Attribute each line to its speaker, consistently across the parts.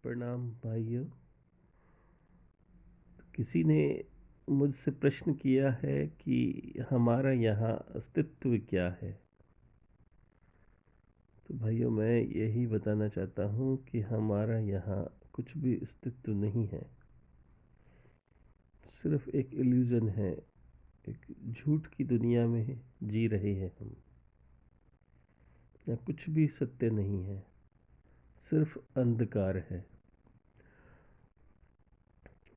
Speaker 1: प्रणाम भाइयों। किसी ने मुझसे प्रश्न किया है कि हमारा यहाँ अस्तित्व क्या है। तो भाइयों, मैं यही बताना चाहता हूँ कि हमारा यहाँ कुछ भी अस्तित्व नहीं है। सिर्फ एक इल्यूज़न है, एक झूठ की दुनिया में जी रहे हैं हम। यहाँ कुछ भी सत्य नहीं है, सिर्फ अंधकार है।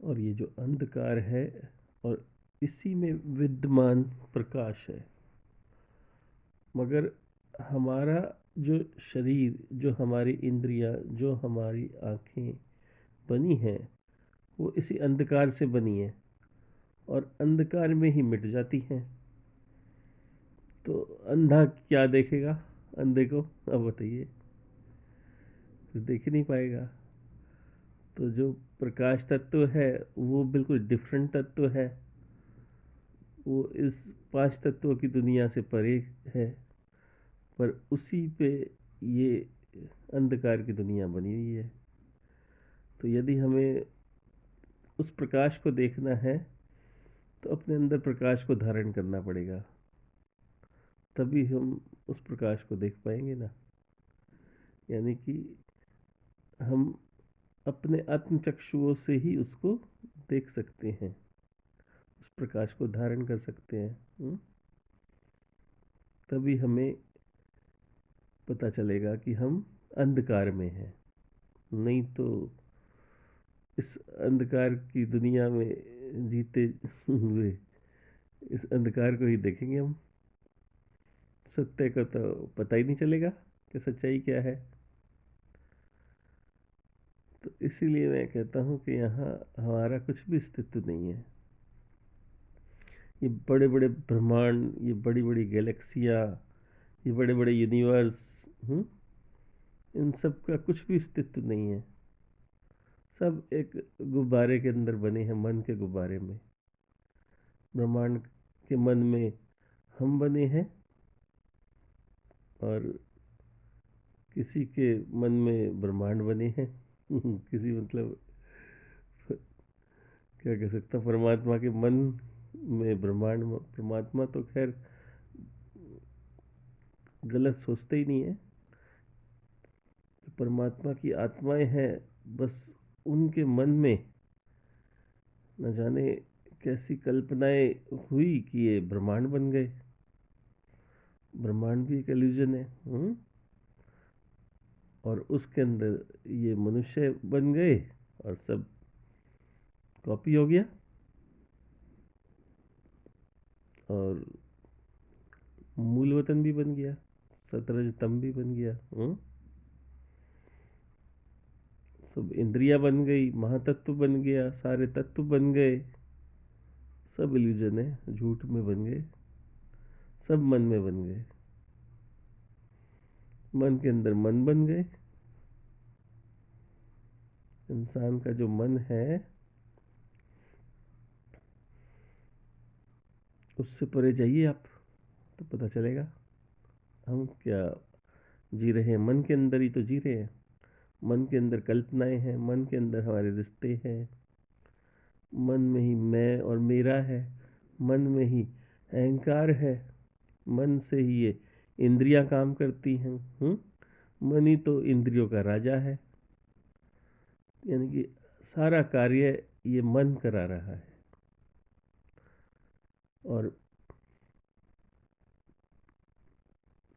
Speaker 1: और ये जो अंधकार है और इसी में विद्यमान प्रकाश है। मगर हमारा जो शरीर, जो हमारी इंद्रियां, जो हमारी आँखें बनी हैं, वो इसी अंधकार से बनी है और अंधकार में ही मिट जाती हैं। तो अंधा क्या देखेगा अंधे को? अब बताइए, कुछ देख ही नहीं पाएगा। तो जो प्रकाश तत्व है वो बिल्कुल डिफरेंट तत्व है। वो इस पांच तत्वों की दुनिया से परे है, पर उसी पे ये अंधकार की दुनिया बनी हुई है। तो यदि हमें उस प्रकाश को देखना है तो अपने अंदर प्रकाश को धारण करना पड़ेगा, तभी हम उस प्रकाश को देख पाएंगे ना। यानी कि हम अपने आत्मचक्षुओं से ही उसको देख सकते हैं, उस प्रकाश को धारण कर सकते हैं। तभी हमें पता चलेगा कि हम अंधकार में हैं। नहीं तो इस अंधकार की दुनिया में जीते हुए इस अंधकार को ही देखेंगे हम। सत्य का तो पता ही नहीं चलेगा कि सच्चाई क्या है। तो इसीलिए मैं कहता हूँ कि यहाँ हमारा कुछ भी अस्तित्व नहीं है। ये बड़े बड़े ब्रह्मांड, ये बड़ी बड़ी गैलेक्सियाँ, ये बड़े बड़े यूनिवर्स, इन सब का कुछ भी अस्तित्व नहीं है। सब एक गुब्बारे के अंदर बने हैं, मन के गुब्बारे में। ब्रह्मांड के मन में हम बने हैं और किसी के मन में ब्रह्मांड बने हैं। किसी मतलब क्या कह सकता, परमात्मा के मन में ब्रह्मांड। परमात्मा तो खैर गलत सोचते ही नहीं है। परमात्मा की आत्माएं हैं, बस उनके मन में न जाने कैसी कल्पनाएं हुई कि ये ब्रह्मांड बन गए। ब्रह्मांड भी एक इल्यूजन है। और उसके अंदर ये मनुष्य बन गए और सब कॉपी हो गया और मूल वतन भी बन गया, सतरज तम भी बन गया। सब इंद्रियां बन गई, महातत्व बन गया, सारे तत्व बन गए। सब इल्यूजन है, झूठ में बन गए, सब मन में बन गए। मन के अंदर मन बन गए। इंसान का जो मन है उससे परे जाइए आप, तो पता चलेगा हम क्या जी रहे हैं। मन के अंदर ही तो जी रहे हैं। मन के अंदर कल्पनाएं हैं, मन के अंदर हमारे रिश्ते हैं, मन में ही मैं और मेरा है, मन में ही अहंकार है, मन से ही ये इंद्रियां काम करती हैं। मन ही तो इंद्रियों का राजा है। यानी कि सारा कार्य ये मन करा रहा है। और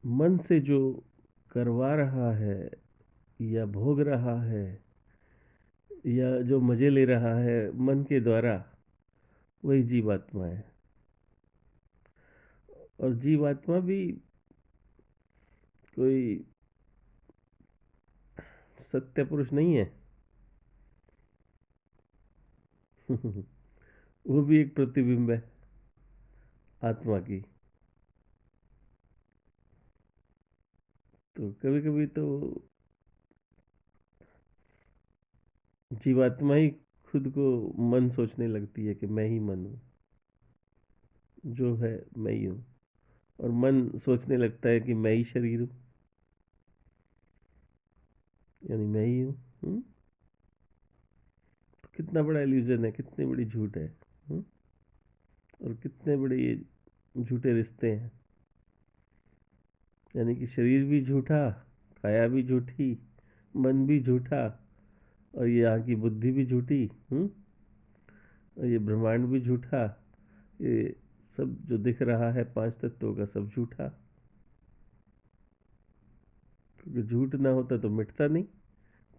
Speaker 1: मन से जो करवा रहा है या भोग रहा है या जो मजे ले रहा है मन के द्वारा, वही जीवात्मा है। और जीवात्मा भी कोई सत्य पुरुष नहीं है। वो भी एक प्रतिबिंब है आत्मा की। तो कभी कभी तो जीवात्मा ही खुद को मन सोचने लगती है कि मैं ही मन हूँ, जो है मैं ही हूँ। और मन सोचने लगता है कि मैं ही शरीर हूँ, यानी मैं ही हूँ। कितना बड़ा इल्यूजन है, कितनी बड़ी झूठ है। हम्म? और कितने बड़े ये झूठे रिश्ते हैं। यानी कि शरीर भी झूठा, काया भी झूठी, मन भी झूठा, और ये यहाँ की बुद्धि भी झूठी। और ये ब्रह्मांड भी झूठा। ये सब जो दिख रहा है पांच तत्वों का सब झूठा। क्योंकि झूठ ना होता तो मिटता नहीं।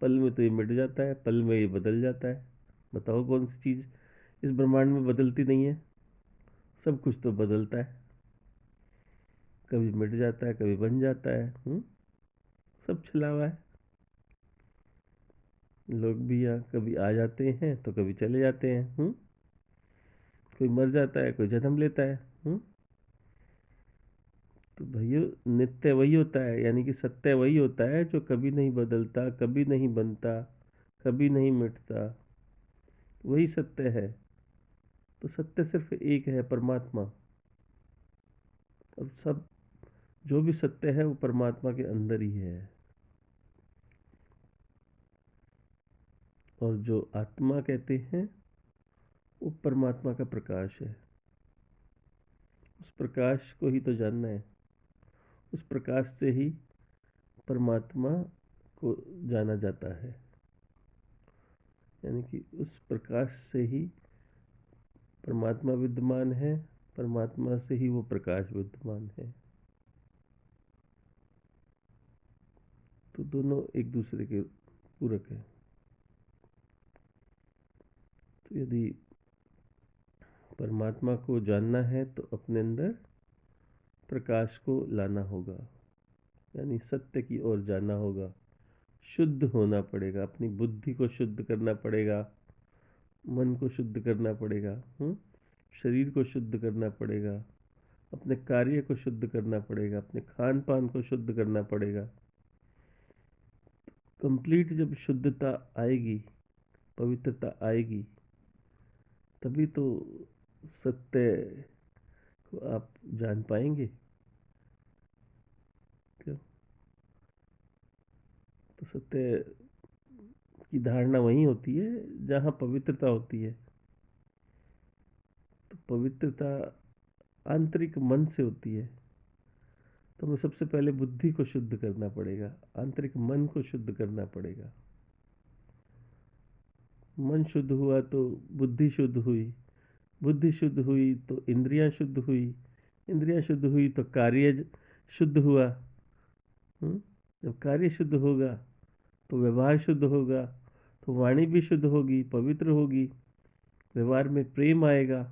Speaker 1: पल में तो ये मिट जाता है, पल में ये बदल जाता है। बताओ कौन सी चीज़ इस ब्रह्मांड में बदलती नहीं है? सब कुछ तो बदलता है, कभी मिट जाता है, कभी बन जाता है। सब छिला हुआ है। लोग भी यहाँ कभी आ जाते हैं तो कभी चले जाते हैं। कोई मर जाता है, कोई जन्म लेता है। तो भैया नित्य वही होता है, यानी कि सत्य वही होता है जो कभी नहीं बदलता, कभी नहीं बनता, कभी नहीं मिटता। वही सत्य है। तो सत्य सिर्फ एक है, परमात्मा। और सब जो भी सत्य है वो परमात्मा के अंदर ही है। और जो आत्मा कहते हैं वो परमात्मा का प्रकाश है। उस प्रकाश को ही तो जानना है। उस प्रकाश से ही परमात्मा को जाना जाता है। यानी कि उस प्रकाश से ही परमात्मा विद्यमान है, परमात्मा से ही वो प्रकाश विद्यमान है। तो दोनों एक दूसरे के पूरक है। तो यदि परमात्मा को जानना है तो अपने अंदर प्रकाश को लाना होगा, यानी सत्य की ओर जाना होगा। शुद्ध होना पड़ेगा, अपनी बुद्धि को शुद्ध करना पड़ेगा, मन को शुद्ध करना पड़ेगा, शरीर को शुद्ध करना पड़ेगा, अपने कार्य को शुद्ध करना पड़ेगा, अपने खान पान को शुद्ध करना पड़ेगा। कंप्लीट जब शुद्धता आएगी, पवित्रता आएगी, तभी तो सत्य को आप जान पाएंगे। क्यों? तो सत्य की धारणा वहीं होती है जहाँ पवित्रता होती है। तो पवित्रता आंतरिक मन से होती है। तो हमें सबसे पहले बुद्धि को शुद्ध करना पड़ेगा, आंतरिक मन को शुद्ध करना पड़ेगा। मन शुद्ध हुआ तो बुद्धि शुद्ध हुई, बुद्धि शुद्ध हुई तो इंद्रियां शुद्ध हुई, इंद्रियां शुद्ध हुई तो कार्य शुद्ध हुआ। जब कार्य शुद्ध होगा तो व्यवहार शुद्ध होगा, तो वाणी भी शुद्ध होगी, पवित्र होगी। व्यवहार में प्रेम आएगा।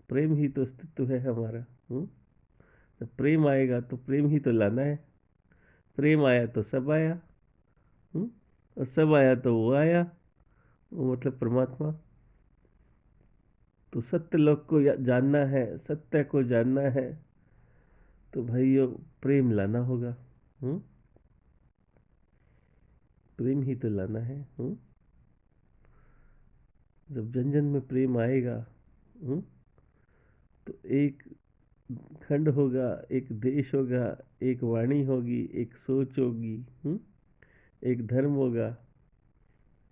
Speaker 1: प्रेम ही तो अस्तित्व है हमारा। जब प्रेम आएगा तो प्रेम ही तो लाना है। प्रेम आया तो सब आया। और सब आया तो वो आया, वो मतलब परमात्मा। तो सत्य लोक को जानना है, सत्य को जानना है, तो भाइयों प्रेम लाना होगा। प्रेम ही तो लाना है। जब जन जन में प्रेम आएगा, तो एक खंड होगा, एक देश होगा, एक वाणी होगी, एक सोच होगी, एक धर्म होगा,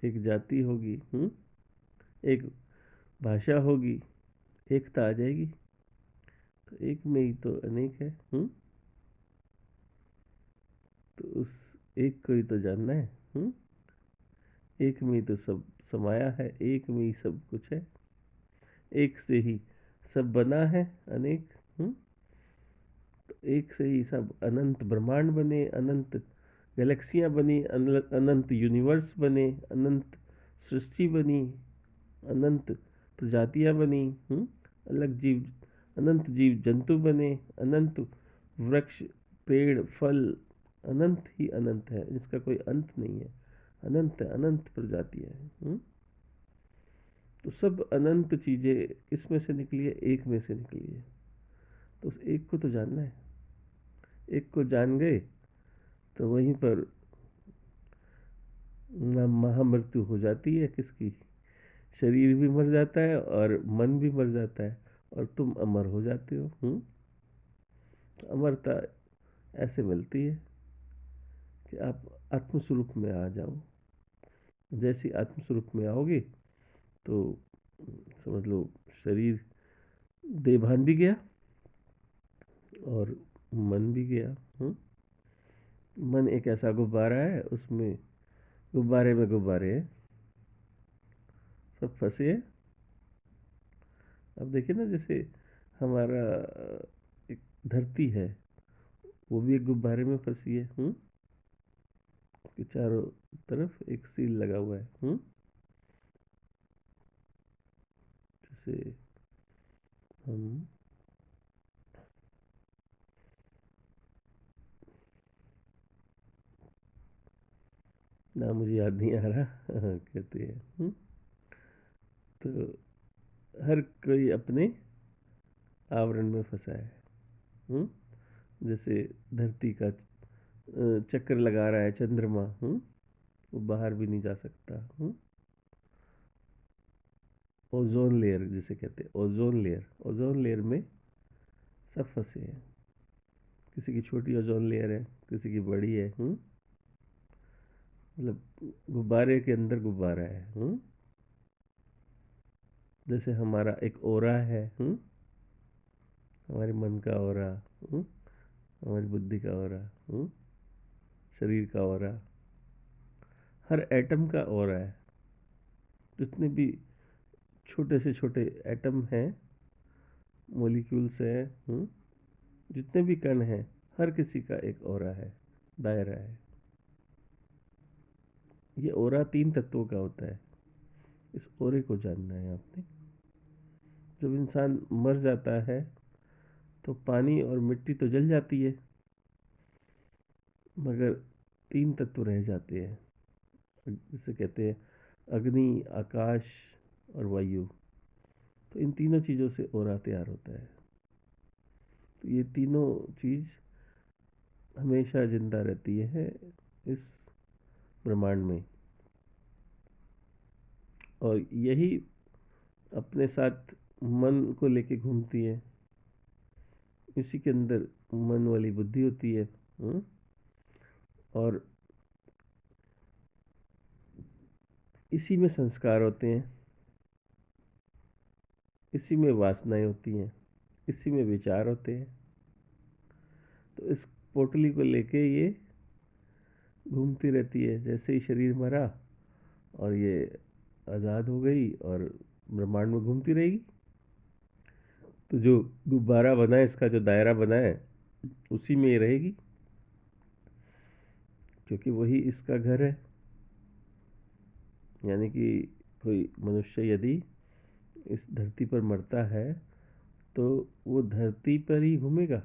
Speaker 1: एक जाति होगी, एक भाषा होगी, एकता आ जाएगी। तो एक में ही तो अनेक है। तो उस एक को ही तो जानना है। एक में ही तो सब समाया है, एक में ही सब कुछ है, एक से ही सब बना है, अनेक। तो एक से ही सब अनंत ब्रह्मांड बने, अनंत गैलेक्सियां बनी, अनंत यूनिवर्स बने, अनंत सृष्टि बनी, अनंत प्रजातियां बनी। अलग जीव, अनंत जीव जंतु बने, अनंत वृक्ष, पेड़, फल, अनंत ही अनंत है, इसका कोई अंत नहीं है। अनंत अनंत प्रजातियां हैं। तो सब अनंत चीजें इसमें से निकली है, एक में से निकली है। तो उस एक को तो जानना है। एक को जान गए तो वहीं पर महामृत्यु हो जाती है किसकी। शरीर भी मर जाता है और मन भी मर जाता है, और तुम अमर हो जाते हो। तो अमरता ऐसे मिलती है कि आप आत्मस्वरूप में आ जाओ। जैसे आत्मस्वरूप में आओगे तो समझ लो शरीर देहभान भी गया और मन भी गया। मन एक ऐसा गुब्बारा है, उसमें गुब्बारे में गुब्बारे हैं, सब फंसे हैं। अब देखिए ना, जैसे हमारा एक धरती है, वो भी एक गुब्बारे में फंसी है। उसके चारों तरफ एक सील लगा हुआ है। जैसे हम ना, मुझे याद नहीं आ रहा कहते हैं। तो हर कोई अपने आवरण में फंसा है। जैसे धरती का चक्कर लगा रहा है चंद्रमा, वो बाहर भी नहीं जा सकता। ओजोन लेयर जिसे कहते हैं, ओजोन लेयर, ओजोन लेयर में सब फंसे हैं। किसी की छोटी ओजोन लेयर है, किसी की बड़ी है। मतलब गुब्बारे के अंदर गुब्बारा है। जैसे हमारा एक ओरा है, हमारे मन का ओरा, हमारी बुद्धि का ओरा, शरीर का ओरा, हर एटम का ओरा है। जितने भी छोटे से छोटे एटम हैं, मॉलिक्यूल्स हैं, जितने भी कण हैं, हर किसी का एक ओरा है, दायरा है। ये ओरा 3 तत्वों का होता है। इस ओरे को जानना है आपने। जब इंसान मर जाता है तो पानी और मिट्टी तो जल जाती है, मगर 3 तत्व रह जाते हैं, जिसे कहते हैं अग्नि, आकाश और वायु। तो इन तीनों चीज़ों से ओरा तैयार होता है। तो ये तीनों चीज़ हमेशा जिंदा रहती है इस ब्रह्मांड में, और यही अपने साथ मन को लेके घूमती है। इसी के अंदर मन वाली बुद्धि होती है। और इसी में संस्कार होते हैं, इसी में वासनाएं होती हैं, इसी में विचार होते हैं। तो इस पोटली को लेके ये घूमती रहती है। जैसे ही शरीर मरा और ये आज़ाद हो गई और ब्रह्मांड में घूमती रहेगी। तो जो गुब्बारा बना है, इसका जो दायरा बना है, उसी में ये रहेगी, क्योंकि वही इसका घर है। यानी कि कोई मनुष्य यदि इस धरती पर मरता है तो वो धरती पर ही घूमेगा,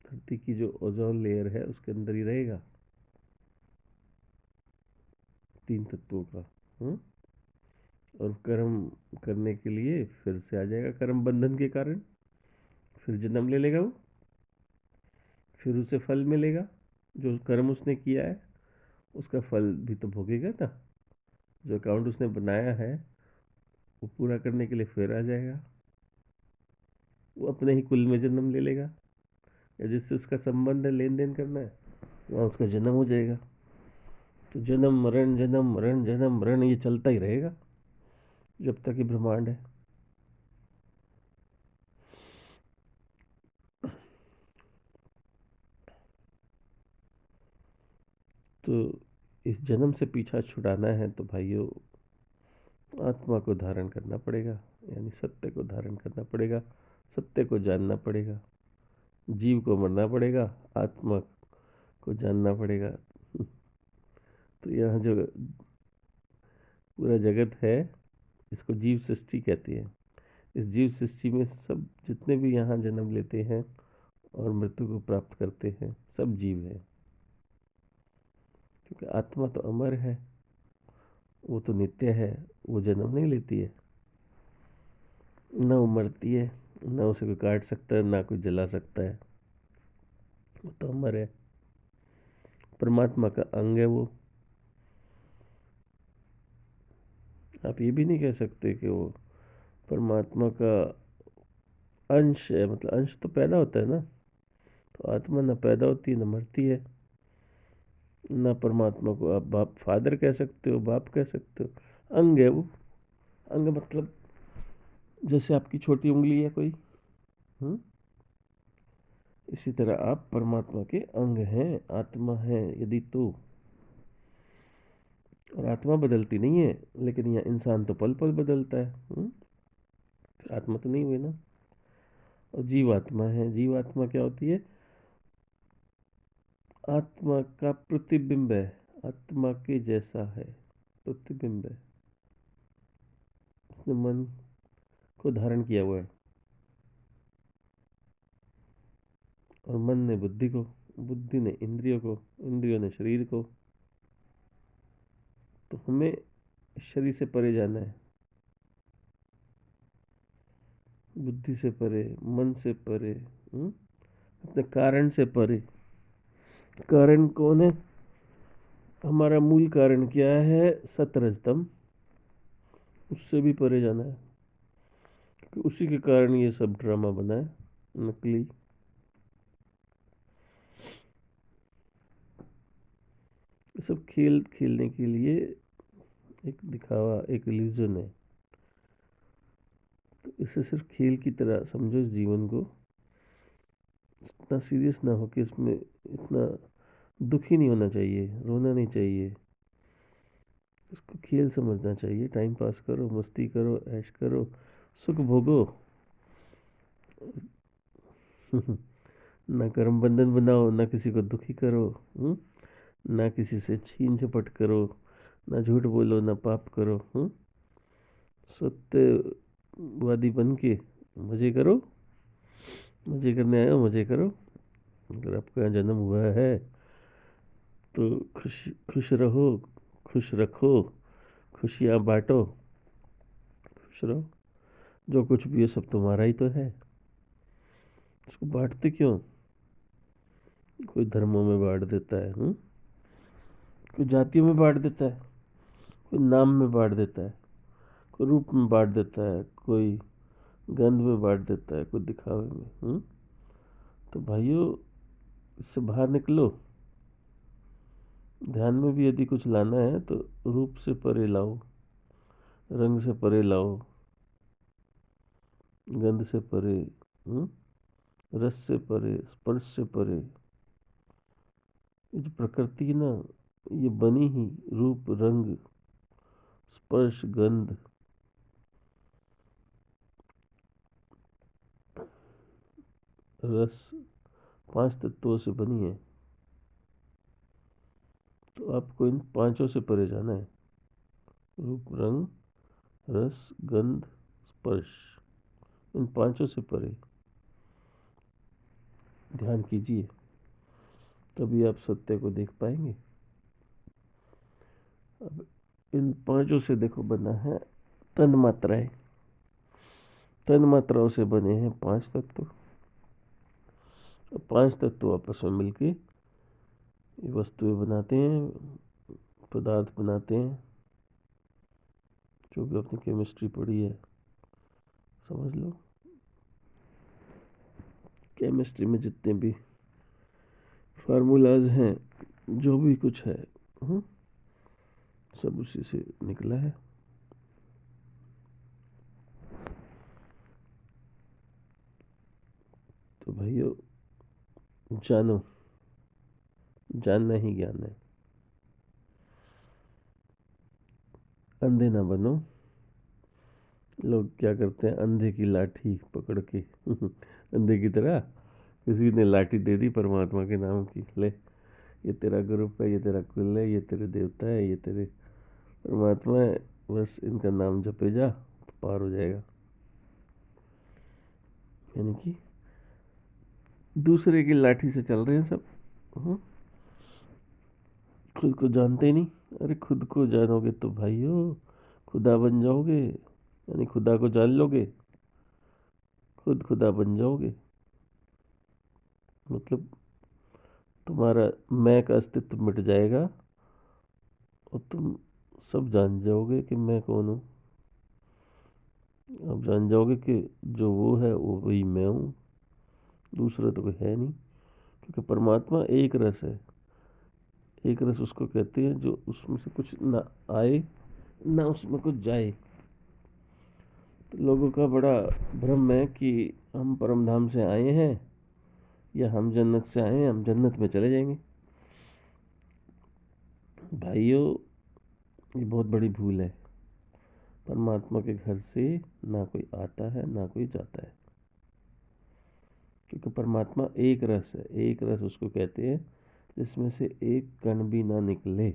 Speaker 1: धरती की जो ओजोन लेयर है उसके अंदर ही रहेगा, 3 तत्वों का। और कर्म करने के लिए फिर से आ जाएगा, कर्म बंधन के कारण फिर जन्म ले लेगा वो, फिर उसे फल मिलेगा। जो कर्म उसने किया है उसका फल भी तो भोगेगा ना। जो अकाउंट उसने बनाया है वो पूरा करने के लिए फिर आ जाएगा, वो अपने ही कुल में जन्म ले लेगा, या जिससे उसका संबंध है, लेन देन करना है, वहाँ उसका जन्म हो जाएगा। तो जन्म मरण, जन्म मरण, जन्म मरण, ये चलता ही रहेगा जब तक ये ब्रह्मांड है। तो इस जन्म से पीछा छुड़ाना है तो भाइयों, आत्मा को धारण करना पड़ेगा, यानी सत्य को धारण करना पड़ेगा, सत्य को जानना पड़ेगा। जीव को मरना पड़ेगा, आत्मा को जानना पड़ेगा। तो यहाँ जो पूरा जगत है, इसको जीव सृष्टि कहती है। इस जीव सृष्टि में सब जितने भी यहाँ जन्म लेते हैं और मृत्यु को प्राप्त करते हैं, सब जीव हैं। क्योंकि आत्मा तो अमर है, वो तो नित्य है, वो जन्म नहीं लेती है, ना वो मरती है, ना उसे कोई काट सकता है, ना कोई जला सकता है। वो तो अमर है, परमात्मा का अंग है वो। आप ये भी नहीं कह सकते कि वो परमात्मा का अंश है। मतलब अंश तो पैदा होता है ना, तो आत्मा ना पैदा होती है ना मरती है। ना परमात्मा को आप बाप फादर कह सकते हो, बाप कह सकते हो। अंग है वो। अंग मतलब जैसे आपकी छोटी उंगली है कोई। हम्म? इसी तरह आप परमात्मा के अंग हैं, आत्मा है यदि तो। और आत्मा बदलती नहीं है, लेकिन यह इंसान तो पल पल बदलता है। फिर आत्मा तो नहीं हुई ना। और जीवात्मा है। जीवात्मा क्या होती है? आत्मा का प्रतिबिंब है, आत्मा के जैसा है, प्रतिबिंब है। उसने मन को धारण किया हुआ है, और मन ने बुद्धि को, बुद्धि ने इंद्रियों को, इंद्रियों ने शरीर को। तो हमें शरीर से परे जाना है, बुद्धि से परे, मन से परे, अपने कारण से परे। कारण कौन है? हमारा मूल कारण क्या है? सतरजतम। उससे भी परे जाना है, क्योंकि उसी के कारण ये सब ड्रामा बना है, नकली। ये सब खेल खेलने के लिए एक दिखावा, एक इल्यूजन है। तो इसे सिर्फ खेल की तरह समझो इस जीवन को। इतना सीरियस ना हो कि इसमें इतना दुखी नहीं होना चाहिए, रोना नहीं चाहिए। इसको खेल समझना चाहिए। टाइम पास करो, मस्ती करो, ऐश करो, सुख भोगो। ना कर्म बंधन बनाओ, ना किसी को दुखी करो। ना किसी से छीन झपट करो, ना झूठ बोलो, ना पाप करो। सत्यवादी बन के मजे करो। मजे करने आए हो, मजे करो। अगर आपका यहाँ जन्म हुआ है तो खुश खुश रहो, खुश रखो, खुशियाँ बांटो, खुश रहो। जो कुछ भी है सब तुम्हारा ही तो है। उसको बांटते क्यों? कोई धर्मों में बांट देता है, कोई जातियों में बांट देता है, कोई नाम में बांट देता है, कोई रूप में बांट देता है, कोई गंध में बांट देता है, कोई दिखावे में। तो भाइयों, इससे बाहर निकलो। ध्यान में भी यदि कुछ लाना है तो रूप से परे लाओ, रंग से परे लाओ, गंध से परे, रस से परे, स्पर्श से परे। ये जो प्रकृति है ना, ये बनी ही रूप, रंग, स्पर्श, गंध, रस, 5 तत्वों से बनी है। तो आपको इन पांचों से परे जाना है। रूप, रंग, रस, गंध, स्पर्श, इन पांचों से परे ध्यान कीजिए, तभी आप सत्य को देख पाएंगे। अब इन पांचों से देखो बना है तन मात्राएं। तन मात्राओं से बने हैं 5 तत्व। 5 तत्व आपस में मिलके ये वस्तुएं बनाते हैं, पदार्थ बनाते हैं। जो भी अपनी केमिस्ट्री पढ़ी है समझ लो। केमिस्ट्री में जितने भी फार्मूलाज हैं, जो भी कुछ है, सब उसी से निकला है। तो भाइयों, जानो, जानना ही ज्ञान है। अंधे ना बनो। लोग क्या करते हैं, अंधे की लाठी पकड़ के अंधे की तरह किसी ने लाठी दे दी परमात्मा के नाम की, ले ये तेरा ग्रुप है, ये तेरा कुल है, ये तेरे देवता है, ये तेरे परमात्मा है, बस इनका नाम जपे जा तो पार हो जाएगा। यानी कि दूसरे की लाठी से चल रहे हैं सब। खुद को जानते ही नहीं। अरे खुद को जानोगे तो भाइयों खुदा बन जाओगे, यानी खुदा को जान लोगे, खुद खुदा बन जाओगे। मतलब तुम्हारा मैं का अस्तित्व मिट जाएगा, और तुम सब जान जाओगे कि मैं कौन हूँ। अब जान जाओगे कि जो वो है वो वही मैं हूँ, दूसरा तो कोई है नहीं। क्योंकि परमात्मा एक रस है, एक रस उसको कहते हैं जो उसमें से कुछ ना आए ना उसमें कुछ जाए। तो लोगों का बड़ा भ्रम है कि हम परम धाम से आए हैं या हम जन्नत से आए हैं, हम जन्नत में चले जाएंगे। भाइयों, ये बहुत बड़ी भूल है। परमात्मा के घर से ना कोई आता है ना कोई जाता है, क्योंकि परमात्मा एक रस है। एक रस उसको कहते हैं जिसमें से एक कण भी ना निकले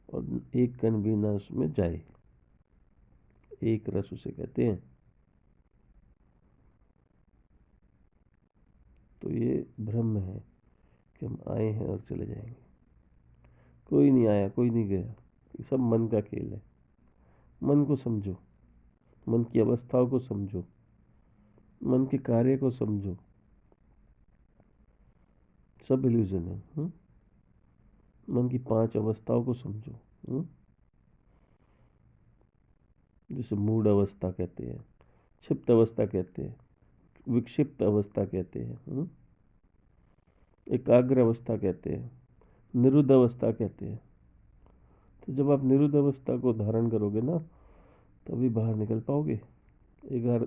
Speaker 1: और एक कण भी ना उसमें जाए। एक रस उसे कहते हैं। तो ये भ्रम है कि हम आए हैं और चले जाएंगे। कोई नहीं आया, कोई नहीं गया, ये सब मन का खेल है। मन को समझो, मन की अवस्थाओं को समझो, मन के कार्य को समझो। सब इल्यूजन है। मन की 5 अवस्थाओं को समझो। जिसे मूड अवस्था कहते हैं, क्षिप्त अवस्था कहते हैं, विक्षिप्त अवस्था कहते हैं, एकाग्र अवस्था कहते हैं, निरुद्ध अवस्था कहते हैं। तो जब आप निरुद्ध अवस्था को धारण करोगे ना, तभी बाहर निकल पाओगे।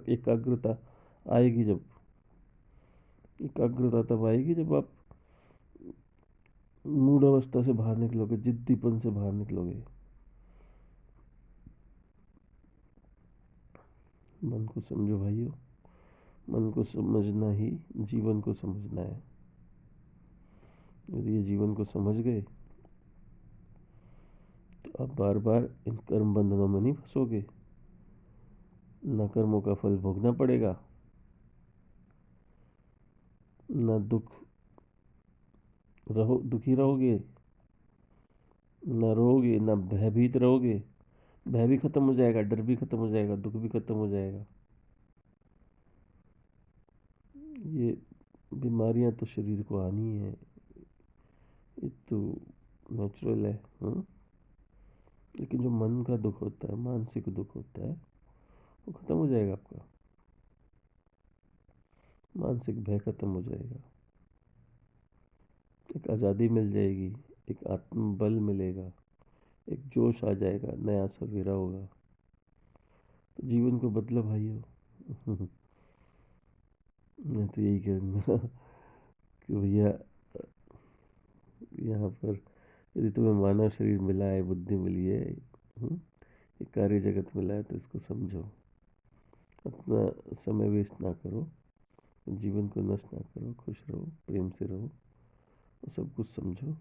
Speaker 1: एकाग्रता आएगी जब, एकाग्रता तब आएगी जब आप मूड अवस्था से बाहर निकलोगे, जिद्दीपन से बाहर निकलोगे। मन को समझो भाइयों, मन को समझना ही जीवन को समझना है। यदि ये जीवन को समझ गए तो आप बार बार इन कर्म बंधनों में नहीं फंसोगे, न कर्मों का फल भोगना पड़ेगा, न दुखी रहोगे, न रोगे, न भयभीत रहोगे। भय भी खत्म हो जाएगा, डर भी खत्म हो जाएगा, दुख भी खत्म हो जाएगा। ये बीमारियां तो शरीर को आनी है, ये तो नेचुरल है। लेकिन जो मन का दुख होता है, मानसिक दुख होता है, वो खत्म हो जाएगा आपका। मानसिक भय खत्म हो जाएगा, एक आज़ादी मिल जाएगी, एक आत्मबल मिलेगा, एक जोश आ जाएगा, नया सवेरा होगा। तो जीवन को बदलो भाइयों। मैं तो यही कहूँगा कि भैया, यहाँ पर यदि तुम्हें मानव शरीर मिला है, बुद्धि मिली है, एक कार्य जगत मिला है, तो इसको समझो। अपना समय वेस्ट ना करो, जीवन को नष्ट ना करो, खुश रहो, प्रेम से रहो, सब कुछ समझो।